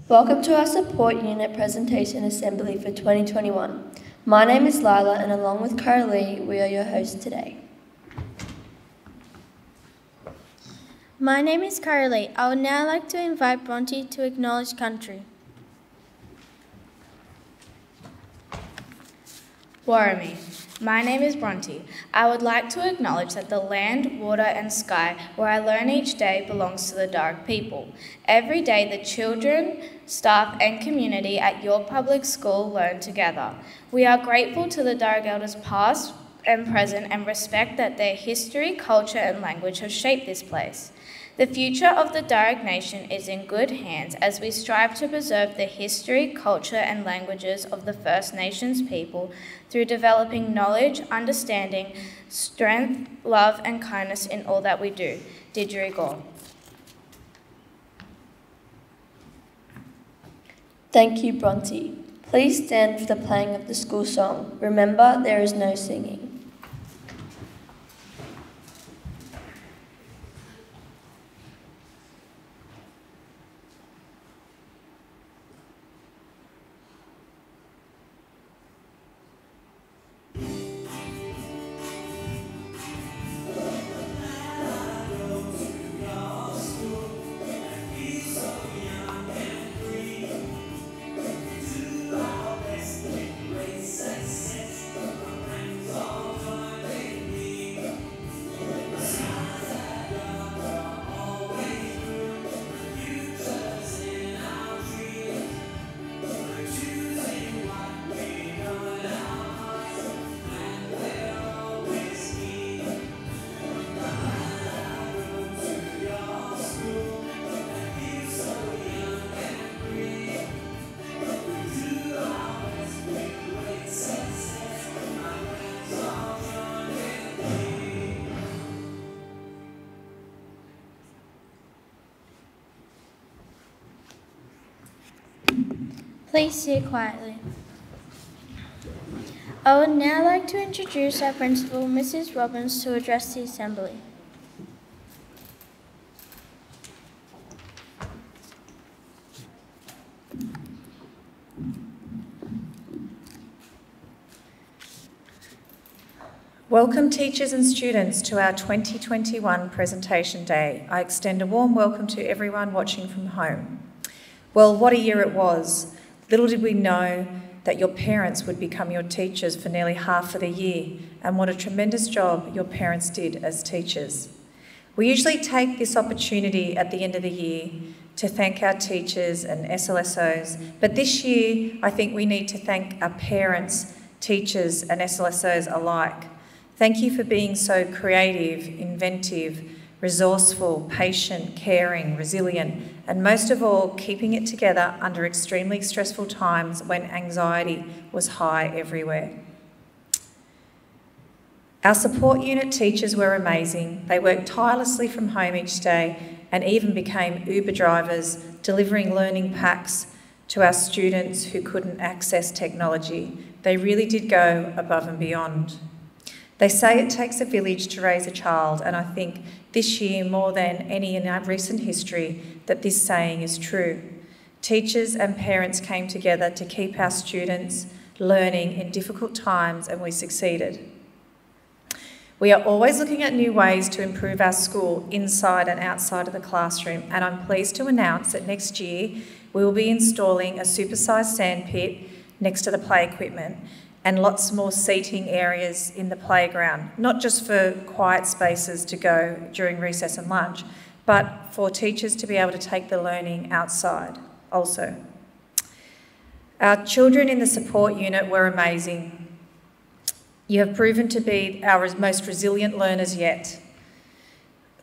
Welcome to our Support Unit Presentation Assembly for 2021. My name is Lila and along with Carolee, we are your hosts today. My name is Carolee. I would now like to invite Bronte to acknowledge country. Warami. My name is Bronte. I would like to acknowledge that the land, water and sky where I learn each day belongs to the Darug people. Every day the children, staff and community at your public school learn together. We are grateful to the Darug elders past and present and respect that their history, culture and language have shaped this place. The future of the Darug Nation is in good hands as we strive to preserve the history, culture and languages of the First Nations people through developing knowledge, understanding, strength, love and kindness in all that we do. Didgeridoo. Thank you, Bronte. Please stand for the playing of the school song. Remember, there is no singing. Please sit quietly. I would now like to introduce our principal, Mrs. Robbins, to address the Assembly. Welcome teachers and students to our 2021 Presentation Day. I extend a warm welcome to everyone watching from home. Well, what a year it was. Little did we know that your parents would become your teachers for nearly half of the year, and what a tremendous job your parents did as teachers. We usually take this opportunity at the end of the year to thank our teachers and SLSOs, but this year I think we need to thank our parents, teachers and SLSOs alike. Thank you for being so creative, inventive, resourceful, patient, caring, resilient, and most of all, keeping it together under extremely stressful times when anxiety was high everywhere. Our support unit teachers were amazing. They worked tirelessly from home each day and even became Uber drivers, delivering learning packs to our students who couldn't access technology. They really did go above and beyond. They say it takes a village to raise a child, and I think this year, more than any in our recent history, that this saying is true. Teachers and parents came together to keep our students learning in difficult times, and we succeeded. We are always looking at new ways to improve our school inside and outside of the classroom, and I'm pleased to announce that next year we will be installing a supersized sandpit next to the play equipment and lots more seating areas in the playground, not just for quiet spaces to go during recess and lunch, but for teachers to be able to take the learning outside also. Our children in the support unit were amazing. You have proven to be our most resilient learners yet.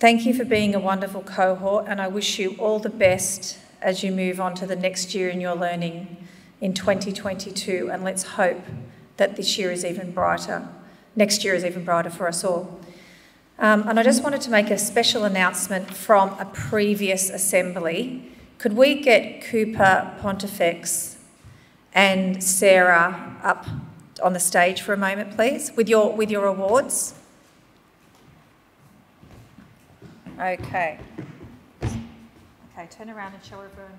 Thank you for being a wonderful cohort, and I wish you all the best as you move on to the next year in your learning in 2022, and let's hope that this year is even brighter. Next year is even brighter for us all. And I just wanted to make a special announcement from a previous assembly. Could we get Cooper Pontifex and Sarah up on the stage for a moment, please, with your awards? Okay. Okay, turn around and show everyone.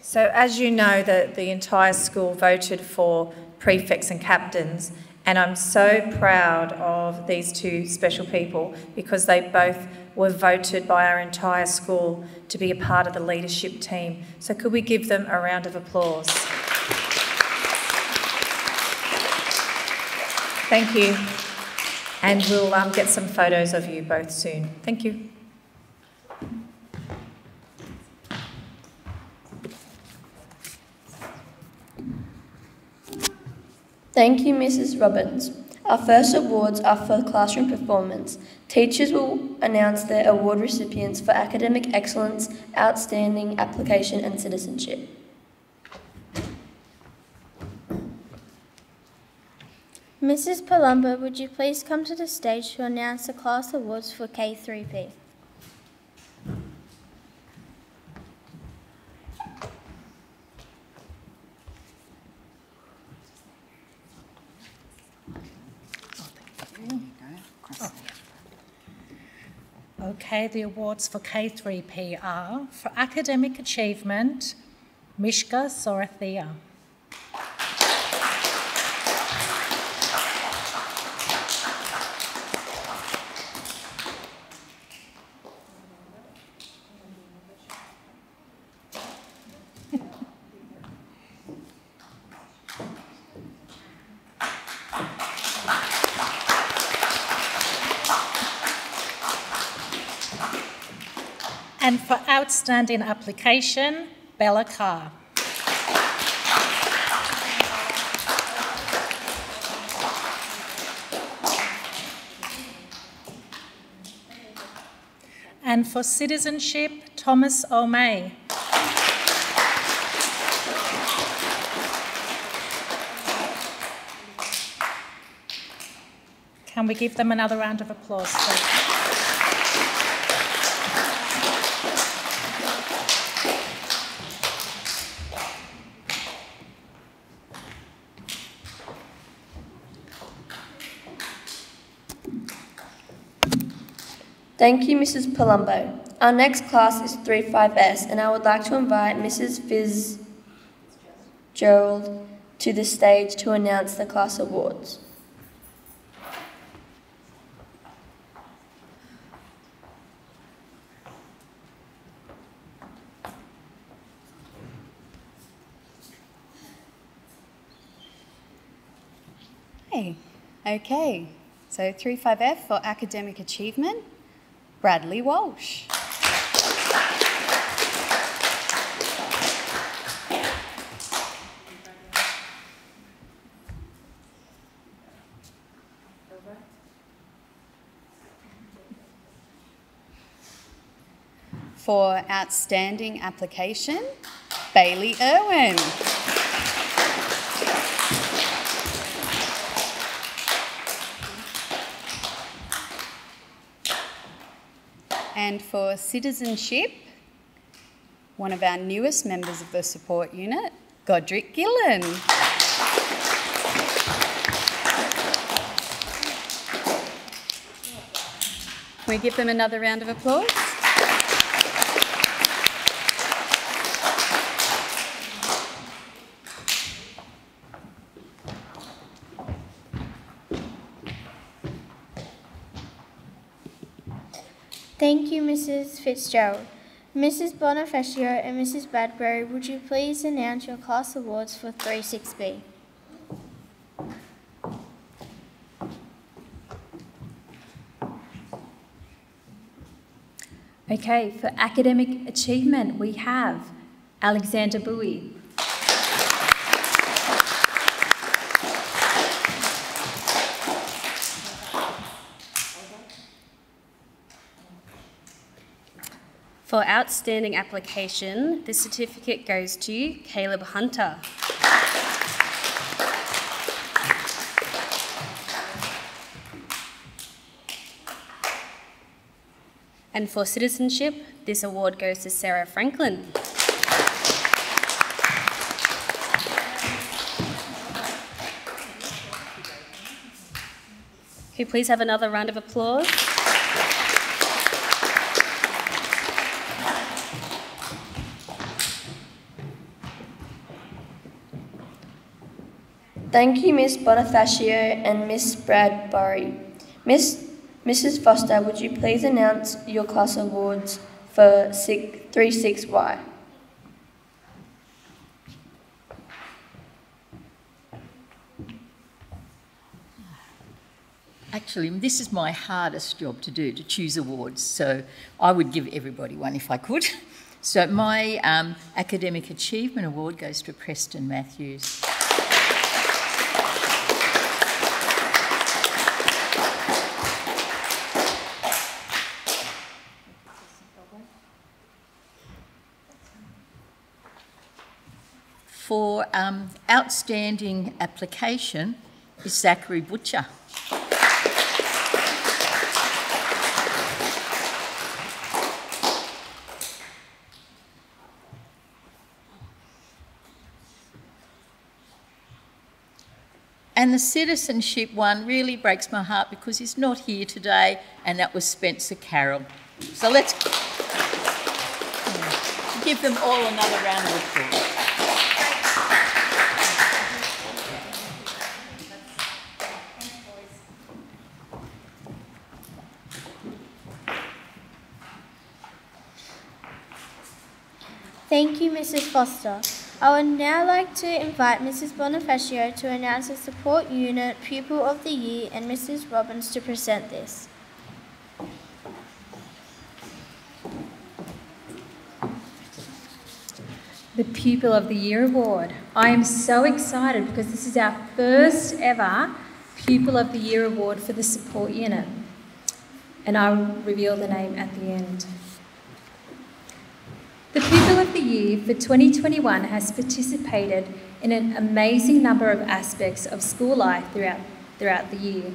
So as you know, the entire school voted for prefects and captains, and I'm so proud of these two special people because they both were voted by our entire school to be a part of the leadership team. So could we give them a round of applause? Thank you. And we'll get some photos of you both soon. Thank you. Thank you, Mrs. Robbins. Our first awards are for classroom performance. Teachers will announce their award recipients for academic excellence, outstanding application and citizenship. Mrs. Palumbo, would you please come to the stage to announce the class awards for K3P? Okay, the awards for K3P are for academic achievement, Mishka Sorothea. And for outstanding application, Bella Carr. And for citizenship, Thomas O'May. Can we give them another round of applause, please? Thank you, Mrs. Palumbo. Our next class is 35S, and I would like to invite Mrs. Fitzgerald to the stage to announce the class awards. Hey, okay, so 35F for academic achievement, Bradley Walsh. For outstanding application, Bailey Irwin. And for citizenship, one of our newest members of the support unit, Godric Gillen. Can we give them another round of applause? Thank you, Mrs. Fitzgerald. Mrs. Bonifacio and Mrs. Badbury, would you please announce your class awards for 36B? Okay, for academic achievement, we have Alexander Bowie. For outstanding application, the certificate goes to Caleb Hunter. And for citizenship, this award goes to Sarah Franklin. Could you please have another round of applause? Thank you, Miss Bonifacio and Miss Bradbury. Mrs. Foster, would you please announce your class awards for 36Y? Actually, this is my hardest job to do, to choose awards, so I would give everybody one if I could. So my Academic Achievement Award goes to Preston Matthews. For outstanding application is Zachary Butcher. And the citizenship one really breaks my heart because he's not here today, and that was Spencer Carroll. So let's give them all another round of applause. Thank you, Mrs. Foster. I would now like to invite Mrs. Bonifacio to announce the Support Unit Pupil of the Year and Mrs. Robbins to present this. The Pupil of the Year Award. I am so excited because this is our first ever Pupil of the Year Award for the Support Unit. And I will reveal the name at the end. The Pupil of the Year for 2021 has participated in an amazing number of aspects of school life throughout the year.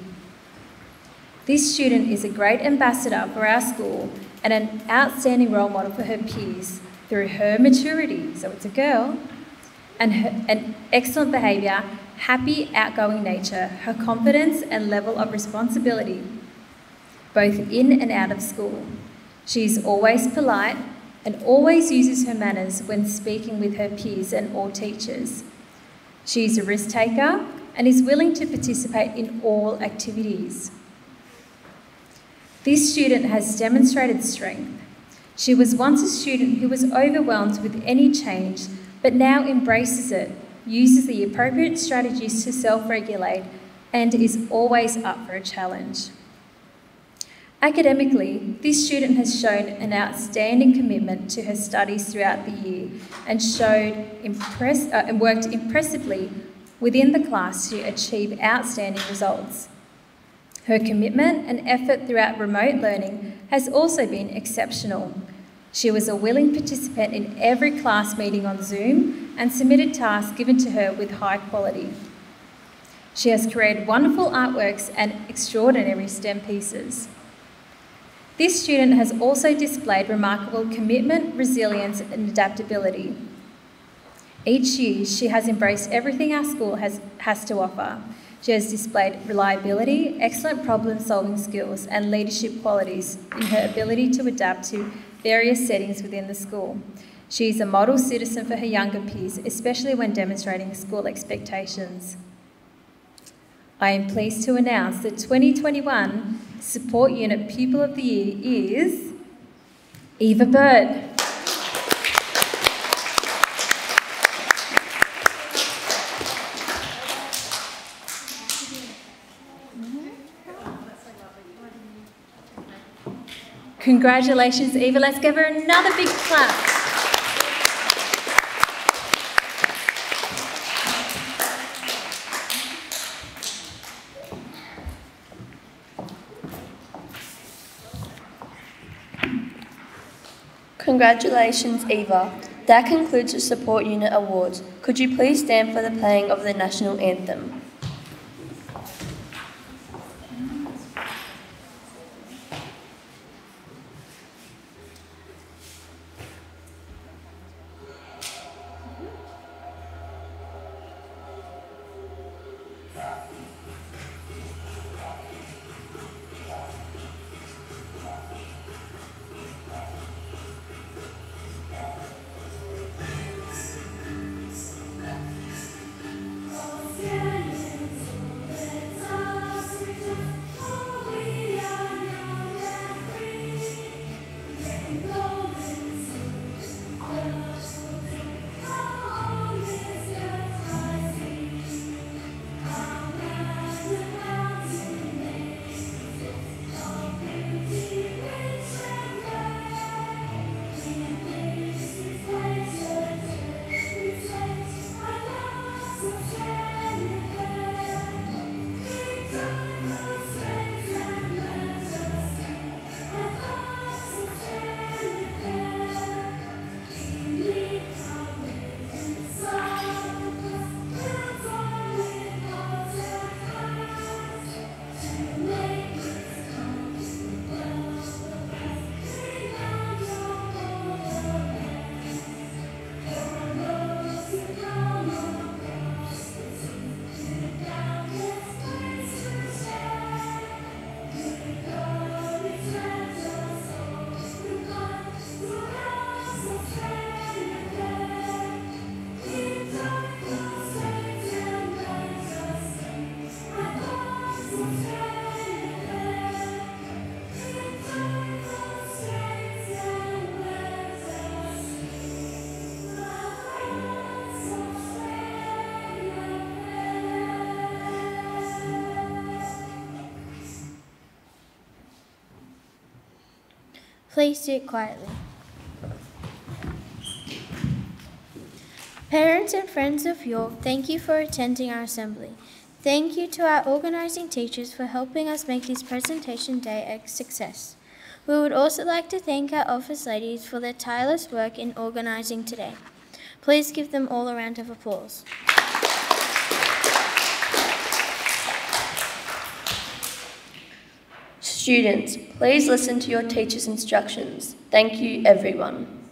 This student is a great ambassador for our school and an outstanding role model for her peers through her maturity, so it's a girl, and excellent behaviour, happy, outgoing nature, her confidence and level of responsibility, both in and out of school. She is always polite and always uses her manners when speaking with her peers and all teachers. She is a risk taker and is willing to participate in all activities. This student has demonstrated strength. She was once a student who was overwhelmed with any change, but now embraces it, uses the appropriate strategies to self-regulate, and is always up for a challenge. Academically, this student has shown an outstanding commitment to her studies throughout the year and worked impressively within the class to achieve outstanding results. Her commitment and effort throughout remote learning has also been exceptional. She was a willing participant in every class meeting on Zoom and submitted tasks given to her with high quality. She has created wonderful artworks and extraordinary STEM pieces. This student has also displayed remarkable commitment, resilience and adaptability. Each year, she has embraced everything our school has to offer. She has displayed reliability, excellent problem-solving skills and leadership qualities in her ability to adapt to various settings within the school. She is a model citizen for her younger peers, especially when demonstrating school expectations. I am pleased to announce the 2021 Support Unit Pupil of the Year is Eva Byrne. Congratulations, Eva. Let's give her another big clap. Congratulations, Eva. That concludes the Support Unit Awards. Could you please stand for the playing of the National Anthem? Yeah. Please sit quietly. Parents and friends of York, thank you for attending our assembly. Thank you to our organising teachers for helping us make this presentation day a success. We would also like to thank our office ladies for their tireless work in organising today. Please give them all a round of applause. Students, please listen to your teacher's instructions. Thank you, everyone.